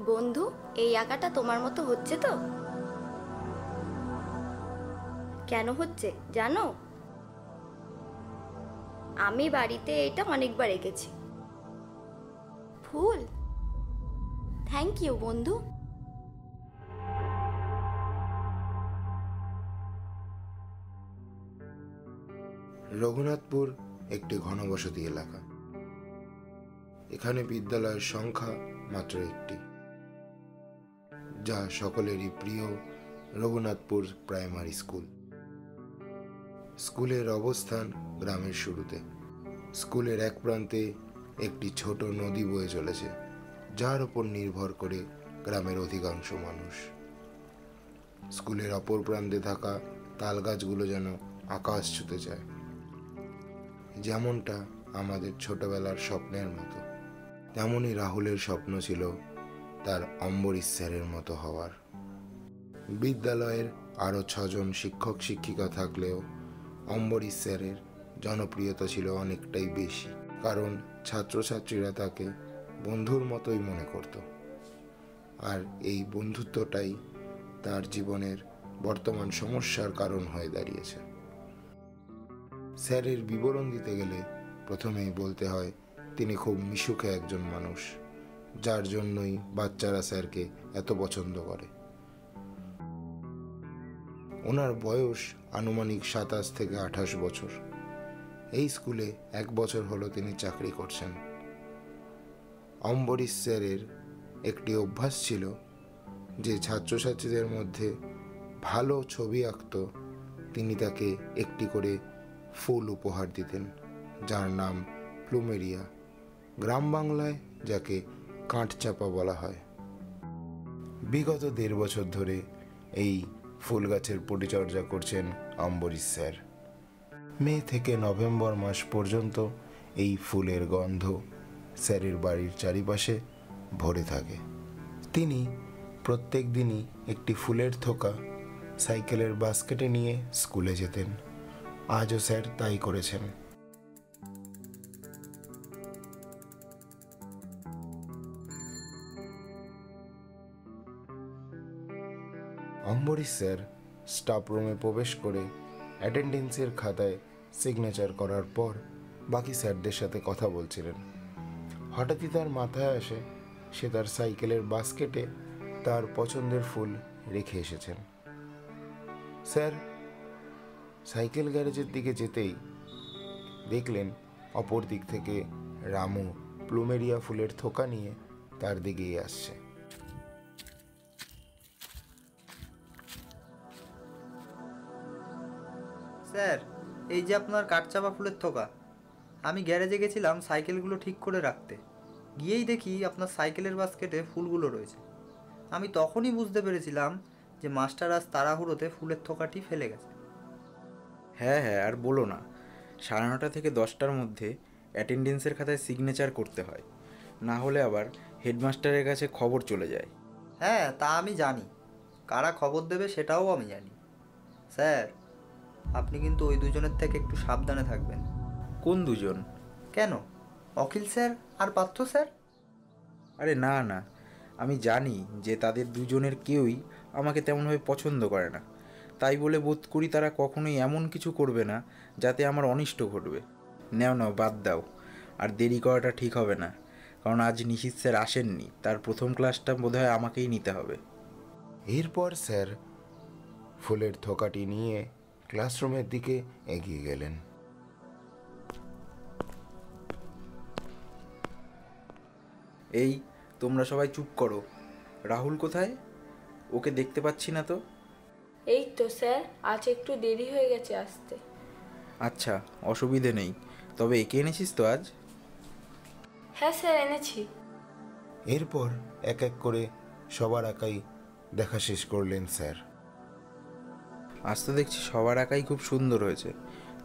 বন্ধু, এই আঁকাটা তোমার মতো হচ্ছে তো? কেন হচ্ছে জানো? আমি বাড়িতে এটা অনেকবার এঁকেছি। ফুল। থ্যাংক ইউ বন্ধু। রঘুনাথপুর একটি ঘনবসতি এলাকা। এখানে বিদ্যালয়ের সংখ্যা মাত্র একটি, যা সকলেরই প্রিয় রঘুনাথপুর প্রাইমারি স্কুল। স্কুলের অবস্থান গ্রামের শুরুতে। স্কুলের এক প্রান্তে একটি ছোট নদী বয়ে চলেছে, যার উপর নির্ভর করে গ্রামের অধিকাংশ মানুষ। স্কুলের অপর প্রান্তে থাকা তাল গাছগুলো যেন আকাশ ছুতে চায়, যেমনটা আমাদের ছোটবেলার স্বপ্নের মতো। তেমনই রাহুলের স্বপ্ন ছিল তার অম্বরীশ স্যারের মতো হওয়ার। বিদ্যালয়ের আরও 6জন শিক্ষক শিক্ষিকা থাকলেও অম্বরীশ স্যারের জনপ্রিয়তা ছিল অনেকটাই বেশি, কারণ ছাত্রছাত্রীরা তাকে বন্ধুর মতোই মনে করত। আর এই বন্ধুত্বটাই তার জীবনের বর্তমান সমস্যার কারণ হয়ে দাঁড়িয়েছে। স্যারের বিবরণ দিতে গেলে প্রথমেই বলতে হয় তিনি খুব মিশুকে একজন মানুষ, যার জন্যই বাচ্চারা স্যারকে এত পছন্দ করে। ওনার বয়স আনুমানিক 27 থেকে 28 বছর। এই স্কুলে 1 বছর হলো তিনি চাকরি করছেন। অম্বরীশ স্যারের একটি অভ্যাস ছিল যে ছাত্রছাত্রীদের মধ্যে ভালো ছবি আঁকত তিনি তাকে একটি করে ফুল উপহার দিতেন, যার নাম প্লুমেরিয়া। গ্রাম বাংলায় যাকে কাঠচাপা বলা হয়। বিগত 1.5 বছর ধরে এই ফুল গাছের পরিচর্যা করছেন অম্বরীশ স্যার। মে থেকে নভেম্বর মাস পর্যন্ত এই ফুলের গন্ধ স্যারের বাড়ির চারিপাশে ভরে থাকে। তিনি প্রত্যেক দিনই একটি ফুলের থোকা সাইকেলের বাস্কেটে নিয়ে স্কুলে যেতেন। আজও স্যার তাই করেছেন। অম্বরীশ স্যার স্টাফ রুমে প্রবেশ করে অ্যাটেন্ডেন্সের খাতায় সিগনেচার করার পর বাকি স্যারদের সাথে কথা বলছিলেন। হঠাৎই তার মাথায় আসে সে তার সাইকেলের বাস্কেটে তার পছন্দের ফুল রেখে এসেছেন। স্যার সাইকেল গ্যারেজের দিকে যেতেই দেখলেন অপর দিক থেকে রামু প্লুমেরিয়া ফুলের থোকা নিয়ে তার দিকেই আসছে। স্যার, এই যে আপনার কাঠচাপা ফুলের থোকা। আমি গ্যারেজে গেছিলাম সাইকেলগুলো ঠিক করে রাখতে, গিয়েই দেখি আপনার সাইকেলের বাস্কেটে ফুলগুলো রয়েছে। আমি তখনই বুঝতে পেরেছিলাম যে মাস্টার আজ তাড়াহুড়োতে ফুলের থোকাটি ফেলে গেছে। হ্যাঁ হ্যাঁ, আর বলো না, 9:30 থেকে 10টার মধ্যে অ্যাটেন্ডেন্সের খাতায় সিগনেচার করতে হয়, না হলে আবার হেডমাস্টারের কাছে খবর চলে যায়। হ্যাঁ, তা আমি জানি। কারা খবর দেবে সেটাও আমি জানি। স্যার, আপনি কিন্তু ওই দুজনের থেকে একটু সাবধানে থাকবেন। কোন দুজন? কেন, অখিল স্যার আর পার্থ স্যার? আরে না না, আমি জানি যে তাদের দুজনের কেউই আমাকে তেমনভাবে পছন্দ করে না, তাই বলে বোধ করি তারা কখনোই এমন কিছু করবে না যাতে আমার অনিষ্ট ঘটবে। নাও নাও, বাদ দাও, আর দেরি করাটা ঠিক হবে না, কারণ আজ নিশীথ স্যার আসেননি, তার প্রথম ক্লাসটা বোধহয় আমাকেই নিতে হবে। এরপর স্যার ফুলের থোকাটি নিয়ে ক্লাসরুমের দিকে এগিয়ে গেলেন। এই, তোমরা সবাই চুপ করো। রাহুল কোথায়? ওকে দেখতে পাচ্ছি না তো। এই তো স্যার, আজ একটু দেরি হয়ে গেছে আসতে। আচ্ছা, অসুবিধে নেই, তবে একে এনেছিস তো আজ? হ্যাঁ স্যার, এনেছি। এরপর এক এক করে সবার আঁকাই দেখা শেষ করলেন স্যার। আজ তো দেখছি সবার আঁকাই খুব সুন্দর হয়েছে,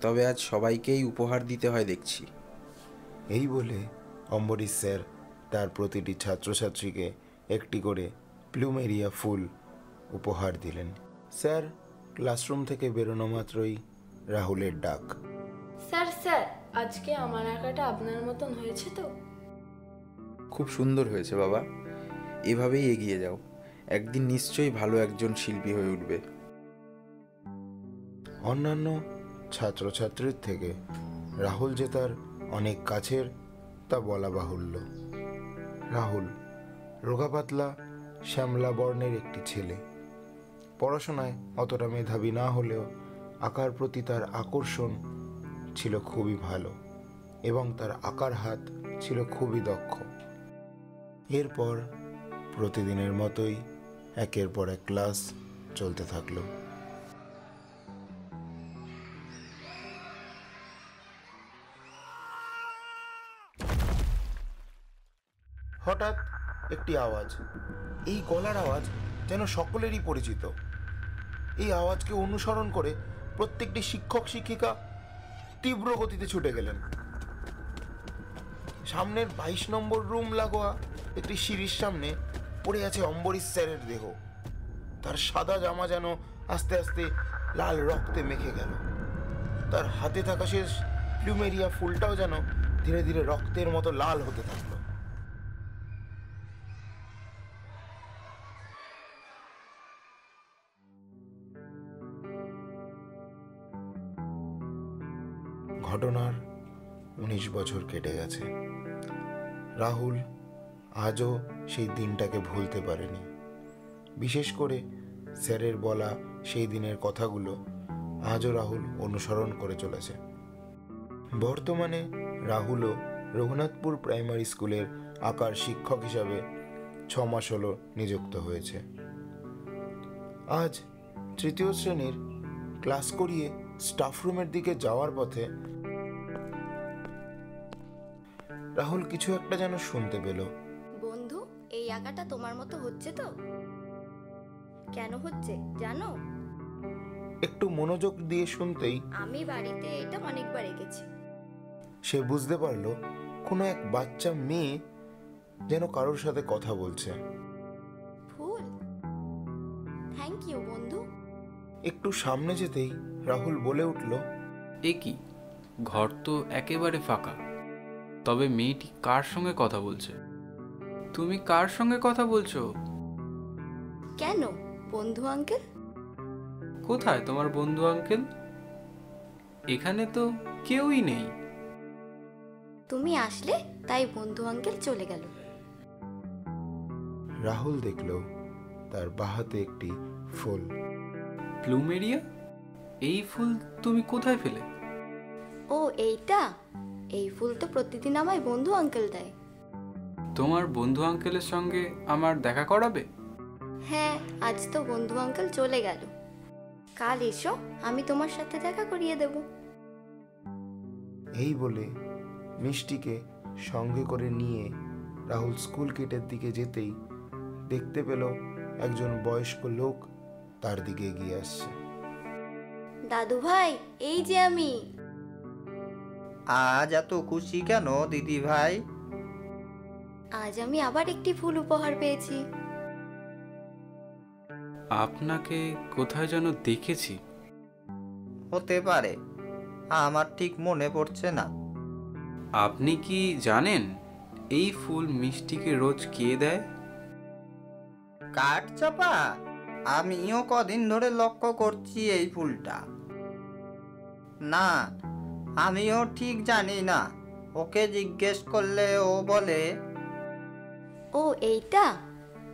তবে আজ সবাইকেই উপহার দিতে হয় দেখছি। এই বলে অম্বরীশ স্যার তার প্রতিটি ছাত্রছাত্রীকে একটি করে প্লুমেরিয়া ফুল উপহার দিলেন। স্যার ক্লাসরুম থেকে বেরোনো মাত্রই রাহুলের ডাক। স্যার স্যার, আজকে আমার আঁকাটা আপনার মতন হয়েছে তো? খুব সুন্দর হয়েছে বাবা। এভাবেই এগিয়ে যাও, একদিন নিশ্চয়ই ভালো একজন শিল্পী হয়ে উঠবে। অন্যান্য ছাত্রছাত্রীর থেকে রাহুল যে তার অনেক কাছের তা বলা বাহুল্য। রাহুল রোগা পাতলা শ্যামলা বর্ণের একটি ছেলে। পড়াশোনায় অতটা মেধাবী না হলেও আঁকার প্রতি তার আকর্ষণ ছিল খুবই ভালো এবং তার আঁকার হাত ছিল খুবই দক্ষ। এরপর প্রতিদিনের মতোই একের পর এক ক্লাস চলতে থাকলো। হঠাৎ একটি আওয়াজ, এই গলার আওয়াজ যেন সকলেরই পরিচিত। এই আওয়াজকে অনুসরণ করে প্রত্যেকটি শিক্ষক শিক্ষিকা তীব্র গতিতে ছুটে গেলেন। সামনের 22 নম্বর রুম লাগোয়া একটি সিঁড়ির সামনে পড়ে আছে অম্বরীশ স্যারের দেহ। তার সাদা জামা যেন আস্তে আস্তে লাল রক্তে মেখে গেল। তার হাতে থাকা শেষ প্লুমেরিয়া ফুলটাও যেন ধীরে ধীরে রক্তের মতো লাল হতে থাকলো। ঘটনার 19 বছর কেটে গেছে। রাহুল আজও সেই দিনটাকে ভুলতে পারেনি। বিশেষ করে স্যারের বলা সেই দিনের কথাগুলো আজও রাহুল অনুসরণ করে চলেছে। বর্তমানে রাহুলও রঘুনাথপুর প্রাইমারি স্কুলের আঁকার শিক্ষক হিসাবে 6 মাস হলো নিযুক্ত হয়েছে। আজ 3য় শ্রেণীর ক্লাস করিয়ে স্টাফ রুমের দিকে যাওয়ার পথে রাহুল কিছু একটা যেন শুনতে পেল। বন্ধু, এই আঁকাটা তোমার মতো হচ্ছে তো? কেন হচ্ছে জানো? একটু মনোযোগ দিয়ে শুনতেই আমি বাড়িতে এটা অনেকবার এঁকেছি। সে বুঝতে পারল কোনো এক বাচ্চা মেয়ে যেন কারোর সাথে কথা বলছে। ফুল, থ্যাংক ইউ বন্ধু। একটু সামনে যেতেই রাহুল বলে উঠল, এ কি, ঘর তো একেবারে ফাঁকা, তবে মেয়েটি কার সঙ্গে কথা বলছে? তুমি কার সঙ্গে কথা বলছো? কেন বন্ধু আঙ্কেল? কোথায় তোমার বন্ধু আঙ্কেল? এখানে তো কেউই নেই। তুমি আসলে তাই বন্ধু আঙ্কেল চলে গেল। রাহুল দেখল তার বাহাতে একটি ফুল। প্লুমেরিয়া? এই ফুল তুমি কোথায় পেলে? ও এইটা, এই ফুল তো প্রতিদিন আমায় বন্ধু আঙ্কেল দেয়। তোমার বন্ধু আঙ্কেলের সঙ্গে আমার দেখা করাবে? হ্যাঁ, আজ তো বন্ধু আঙ্কেল চলে গেল। কাল এসো, আমি তোমার সাথে দেখা করিয়ে দেব। এই বলে মিষ্টিকে সঙ্গে করে নিয়ে রাহুল স্কুল গেটের দিকে যেতেই দেখতে পেল একজন বয়স্ক লোক তার দিকে এগিয়ে আসছে। দাদু ভাই, এই যে আমি। আজ এত খুশি কেন দিদি ভাই? আজ আমি আবার একটি ফুল উপহার পেয়েছি। আপনাকে কোথায় যেন দেখেছি। হতে পারে, আমার ঠিক মনে পড়ছে না। আপনি কি জানেন এই ফুল মিষ্টিকে রোজ কে দেয়? কাঠচাপা? আমিও কদিন ধরে লক্ষ্য করছি এই ফুলটা। না, আমিও ঠিক জানি না। ওকে জিজ্ঞেস করলে ও বলে, ও এইটা,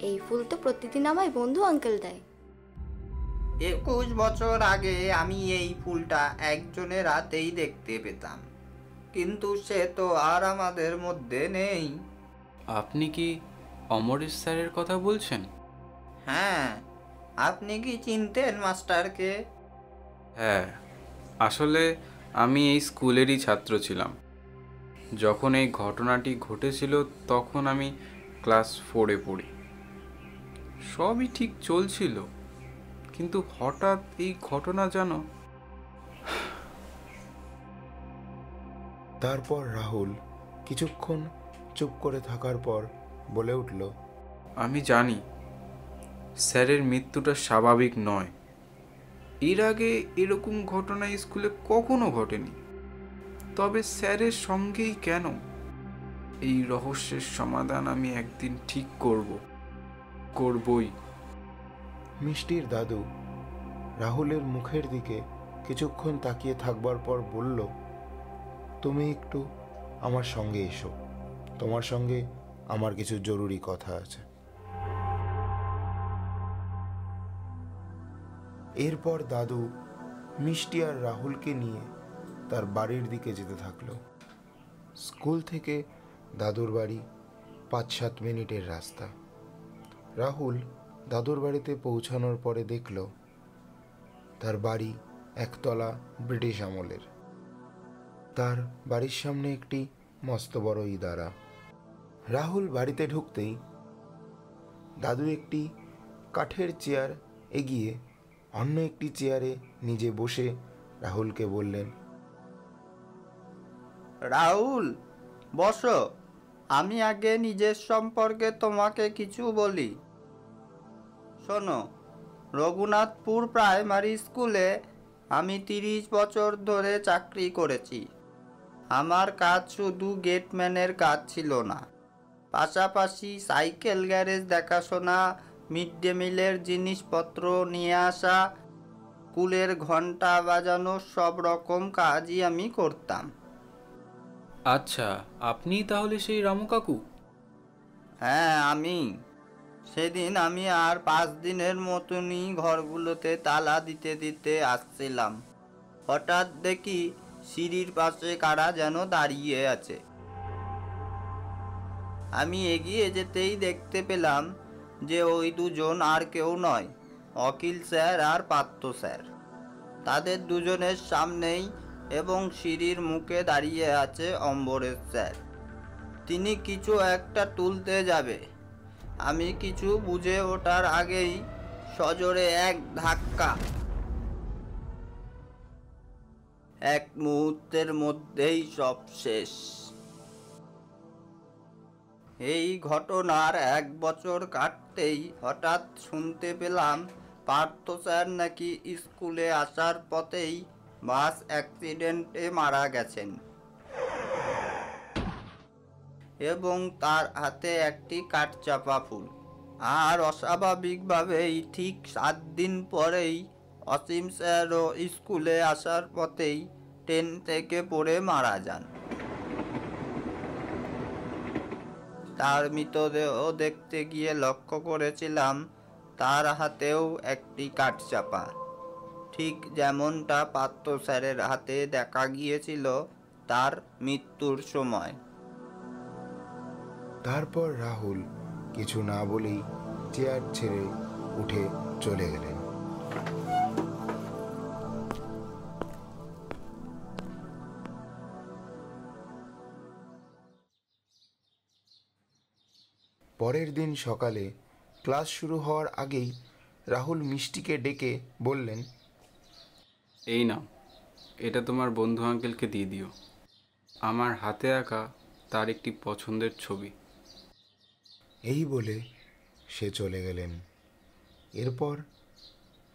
এই ফুল তো প্রতিদিন আমায় বন্ধু আঙ্কেল দেয়। 21 বছর আগে আমি এই ফুলটা একজনের হাতেই দেখতে পেতাম, কিন্তু সে তো আর আমাদের মধ্যে নেই। আপনি কি অমরেশ স্যারের কথা বলছেন? হ্যাঁ, আপনি কি চিনতেন মাস্টারকে? হ্যাঁ, আসলে আমি এই স্কুলেরই ছাত্র ছিলাম। যখন এই ঘটনাটি ঘটেছিল তখন আমি ক্লাস 4-এ পড়ি। সবই ঠিক চলছিল, কিন্তু হঠাৎ এই ঘটনা যেন। তারপর রাহুল কিছুক্ষণ চুপ করে থাকার পর বলে উঠল, আমি জানি স্যারের মৃত্যুটা স্বাভাবিক নয়। এর আগে এরকম ঘটনা স্কুলে কখনো ঘটেনি। তবে স্যারের সঙ্গেই কেন? এই রহস্যের সমাধান আমি একদিন ঠিক করব। করবই। মিষ্টির দাদু রাহুলের মুখের দিকে কিছুক্ষণ তাকিয়ে থাকবার পর বলল, তুমি একটু আমার সঙ্গে এসো, তোমার সঙ্গে আমার কিছু জরুরি কথা আছে। এরপর দাদু মিষ্টি আর রাহুলকে নিয়ে তার বাড়ির দিকে যেতে থাকলো। স্কুল থেকে দাদুর বাড়ি 5-7 মিনিটের রাস্তা। রাহুল দাদুর বাড়িতে পৌঁছানোর পরে দেখল তার বাড়ি একতলা ব্রিটিশ আমলের। তার বাড়ির সামনে একটি মস্ত বড় ইদারা। রাহুল বাড়িতে ঢুকতেই দাদু একটি কাঠের চেয়ার এগিয়ে অন্য একটি চেয়ারে নিজে বসে রাহুলকে বললেন, রাহুল, বসো। আমি আগে নিজের সম্পর্কে তোমাকে কিছু বলি। শোনো, রঘুনাথপুর প্রাইমারি স্কুলে আমি 30 বছর ধরে চাকরি করেছি। আমার কাজ শুধু গেটম্যানের কাজ ছিল না, পাশাপাশি সাইকেল গ্যারেজ দেখাশোনা, মিড ডে মিলের জিনিসপত্র নিয়ে আসা, স্কুলের ঘন্টা বাজানো, সব রকম কাজই আমি করতাম। আচ্ছা, আপনি তাহলে সেই রামু কাকু? হ্যাঁ, আমি। সেদিন আমি আর 5 দিনের মতনই ঘরগুলোতে তালা দিতে দিতে আসছিলাম। হঠাৎ দেখি সিঁড়ির পাশে কারা যেন দাঁড়িয়ে আছে। আমি এগিয়ে যেতেই দেখতে পেলাম যে ওই দুজন আর কেউ নয়, অখিল স্যার আর পার্থ স্যার। তাদের দুজনের সামনেই এবং সিঁড়ির মুখে দাঁড়িয়ে আছে অম্বরেশ স্যার। তিনি কিছু একটা তুলতে যাবে। আমি কিছু বুঝে ওঠার আগেই সজোরে এক ধাক্কা। এক মুহূর্তের মধ্যেই সব শেষ। এই ঘটনার 1 বছর কাটতেই হঠাৎ শুনতে পেলাম পার্থ স্যার নাকি স্কুলে আসার পথেই বাস অ্যাক্সিডেন্টে মারা গেছেন এবং তার হাতে একটি কাঠচাপা ফুল। আর অস্বাভাবিকভাবেই ঠিক 7 দিন পরেই অসীম স্যারও স্কুলে আসার পথেই ট্রেন থেকে পড়ে মারা যান। তার মৃতদেহ দেখতে গিয়ে লক্ষ্য করেছিলাম তার হাতেও একটি কাঠচাপা, ঠিক যেমনটা পার্থ স্যারের হাতে দেখা গিয়েছিল তার মৃত্যুর সময়। তারপর রাহুল কিছু না বলেই চেয়ার ছেড়ে উঠে চলে গেলেন। পরের দিন সকালে ক্লাস শুরু হওয়ার আগেই রাহুল মিষ্টিকে ডেকে বললেন, এই নাও, এটা তোমার বন্ধু আঙ্কেলকে দিয়ে দিও। আমার হাতে আঁকা তার একটি পছন্দের ছবি। এই বলে সে চলে গেলেন। এরপর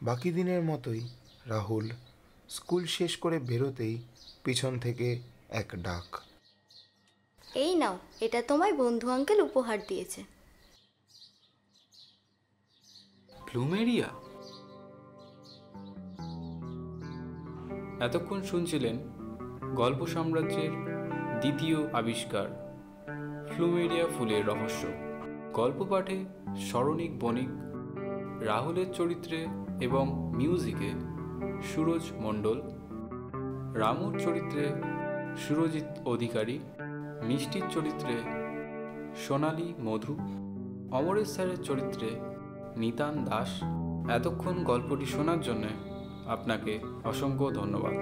বাকি দিনের মতোই রাহুল স্কুল শেষ করে বেরোতেই পিছন থেকে এক ডাক, এই নাও, এটা তোমায় বন্ধু আঙ্কেল উপহার দিয়েছে। প্লুমেরিয়া। এতক্ষণ শুনছিলেন গল্প সাম্রাজ্যের দ্বিতীয় আবিষ্কার, প্লুমেরিয়া ফুলের রহস্য। গল্প পাঠে স্মরণিক বণিক, রাহুলের চরিত্রে এবং মিউজিকে সুরজ মণ্ডল, রামুর চরিত্রে সুরজিৎ অধিকারী, মিষ্টির চরিত্রে সোনালী মধু, অমরেশ স্যারের চরিত্রে নিতান দাস। এতক্ষণ গল্পটি শোনার জন্য আপনাকে অসংখ্য ধন্যবাদ।